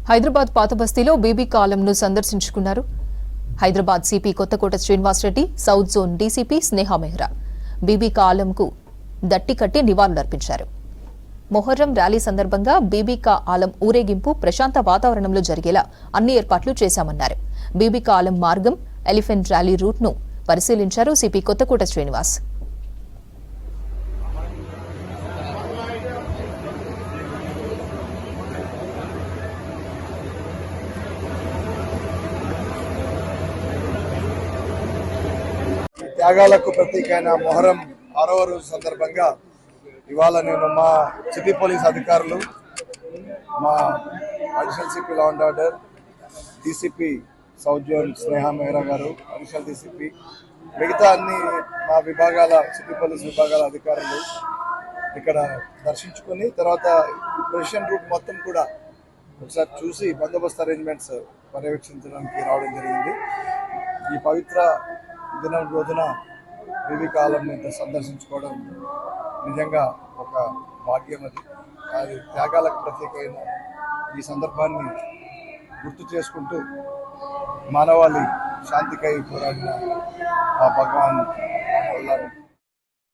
హైదరాబాద్ పాత బస్తీలో బీబీ కాలంను సందర్శించుకున్నారు Hyderabad CP Kothakota Srinivas Reddy, south zone DCP Sneha Mehra. Bibi కాలంకు దట్టి కట్టి నివాళులర్పించారు. మొహర్రం ర్యాలీ సందర్భంగా బీబీ కా ఆలం ఊరేగింపు ప్రశాంత వాతావరణంలో జరిగేలా అన్ని ఏర్పాట్లు చేశామన్నారు. బీబీ కా ఆలం మార్గం, ఎలిఫెంట్ ర్యాలీ రూట్ను పరిశీలించారు సిపి కొత్తకోట శ్రీనివాస్. త్యాగాలకు ప్రతీకైన మొహరం 6వ రోజు సందర్భంగా ఇవాళ నేను మా సిటీ పోలీస్ అధికారులు, మా additional CP law and order, DCP south zone Sneha Mehra గారు, అడిషనల్ డీసీపీ, మిగతా అన్ని మా విభాగాల సిటీ పోలీస్ విభాగాల అధికారులు ఇక్కడ దర్శించుకొని తర్వాత పొజిషన్ రూట్ మొత్తం కూడా ఒకసారి చూసి బందోబస్తు అరేంజ్మెంట్స్ పర్యవేక్షించడానికి రావడం జరిగింది. ఈ పవిత్ర దినం రోజున బీబీ కాలంని సందర్శించుకోవడం నిజంగా ఒక భాగ్యం. అది త్యాగాలకు ప్రత్యేకమైన ఈ సందర్భాన్ని గుర్తు చేసుకుంటూ మానవాళి శాంతికై పోరాడిన ఆ భగవాన్